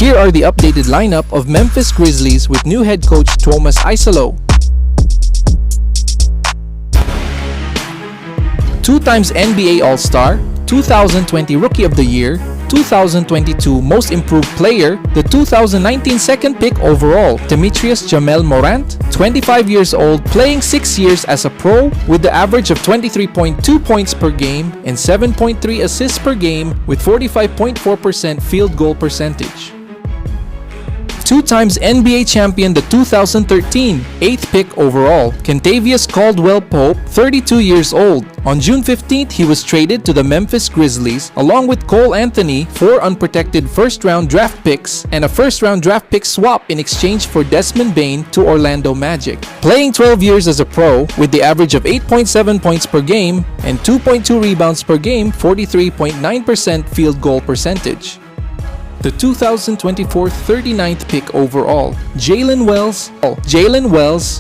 Here are the updated lineup of Memphis Grizzlies with new head coach Thomas Isalo. 2 times NBA All-Star, 2020 Rookie of the Year, 2022 Most Improved Player, the 2019 second pick overall, Demetrius Jamel Morant, 25 years old, playing 6 years as a pro with the average of 23.2 points per game and 7.3 assists per game with 45.4% field goal percentage. 2 times NBA champion, the 2013 8th pick overall, Kentavious Caldwell-Pope, 32 years old. On June 15th, he was traded to the Memphis Grizzlies along with Cole Anthony, 4 unprotected first-round draft picks, and a first-round draft pick swap in exchange for Desmond Bane to Orlando Magic. Playing 12 years as a pro with the average of 8.7 points per game and 2.2 rebounds per game, 43.9% field goal percentage. The 2024 39th pick overall, Jalen Wells,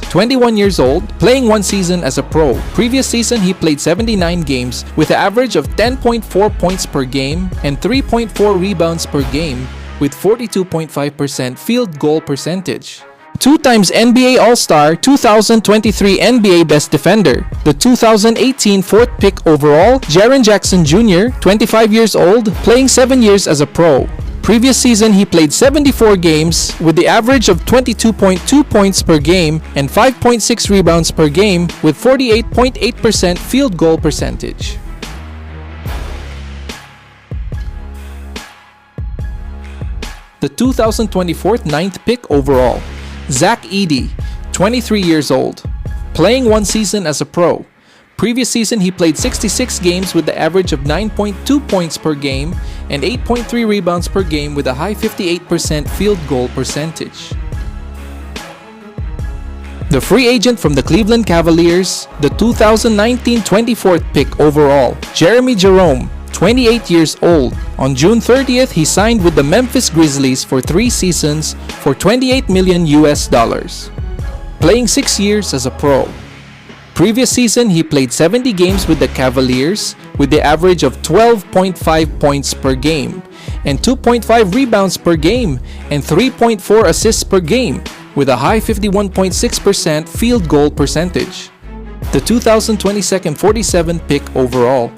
21 years old, playing 1 season as a pro. Previous season, he played 79 games with an average of 10.4 points per game and 3.4 rebounds per game with 42.5% field goal percentage. 2 times NBA All-Star, 2023 NBA Best Defender. The 2018 4th pick overall, Jaren Jackson Jr., 25 years old, playing 7 years as a pro. Previous season, he played 74 games with the average of 22.2 points per game and 5.6 rebounds per game with 48.8% field goal percentage. The 2024 9th pick overall, Zach Edey, 23 years old, playing 1 season as a pro. Previous season, he played 66 games with the average of 9.2 points per game and 8.3 rebounds per game with a high 58% field goal percentage. The free agent from the Cleveland Cavaliers, the 2019 24th pick overall, Jeremy Jerome, 28 years old. On June 30th, he signed with the Memphis Grizzlies for 3 seasons for $28 million. Playing 6 years as a pro. Previous season, he played 70 games with the Cavaliers with the average of 12.5 points per game and 2.5 rebounds per game and 3.4 assists per game with a high 51.6% field goal percentage. The 2022 47th pick overall,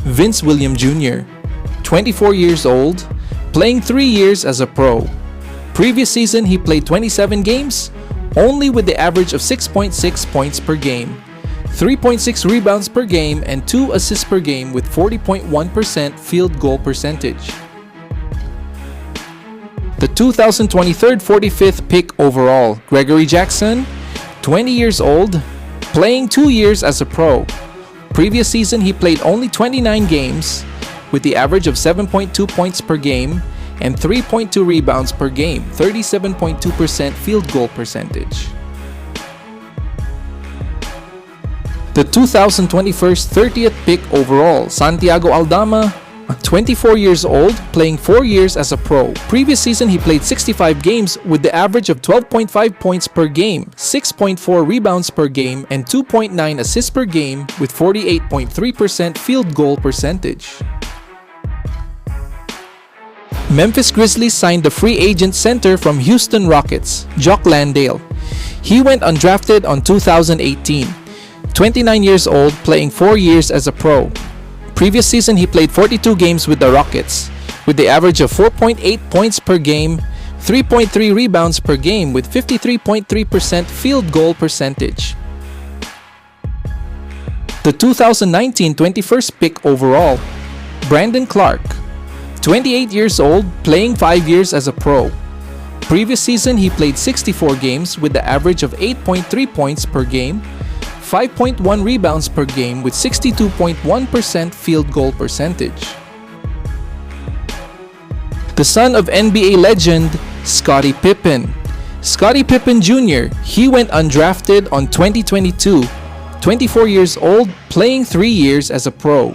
Vince Williams Jr., 24 years old, playing 3 years as a pro. Previous season, he played 27 games, only with the average of 6.6 points per game, 3.6 rebounds per game, and 2 assists per game with 40.1% field goal percentage. The 2023 45th pick overall, Gregory Jackson, 20 years old, playing 2 years as a pro. Previous season, he played only 29 games with the average of 7.2 points per game and 3.2 rebounds per game, 37.2% field goal percentage. The 2021 30th pick overall, Santiago Aldama, 24 years old, playing 4 years as a pro. Previous season, he played 65 games with the average of 12.5 points per game, 6.4 rebounds per game, and 2.9 assists per game with 48.3% field goal percentage. Memphis Grizzlies signed the free agent center from Houston Rockets, Jock Landale. He went undrafted on 2018. 29 years old, playing 4 years as a pro. Previous season, he played 42 games with the Rockets, with the average of 4.8 points per game, 3.3 rebounds per game with 53.3% field goal percentage. The 2019 21st pick overall, Brandon Clark, 28 years old, playing 5 years as a pro. Previous season, he played 64 games with the average of 8.3 points per game, 5.1 rebounds per game with 62.1% field goal percentage. The son of NBA legend, Scottie Pippen. Scottie Pippen Jr., he went undrafted on 2022. 24 years old, playing 3 years as a pro.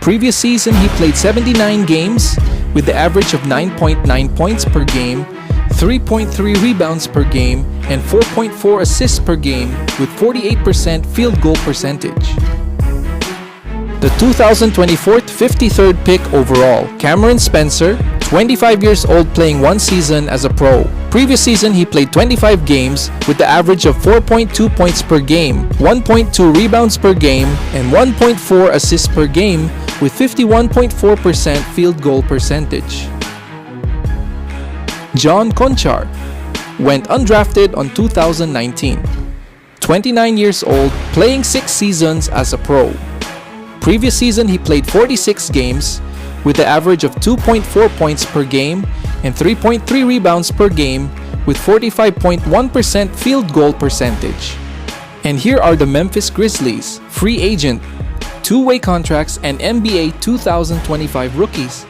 Previous season, he played 79 games with the average of 9.9 points per game, 3.3 rebounds per game, and 4.4 assists per game with 48% field goal percentage. The 2024 53rd pick overall, Cameron Spencer, 25 years old, playing one season as a pro. Previous season, he played 25 games with the average of 4.2 points per game, 1.2 rebounds per game, and 1.4 assists per game with 51.4% field goal percentage. John Conchar went undrafted on 2019. 29 years old, playing 6 seasons as a pro. Previous season, he played 46 games with the average of 2.4 points per game and 3.3 rebounds per game with 45.1% field goal percentage. And here are the Memphis Grizzlies, free agent, two-way contracts, and NBA 2025 rookies.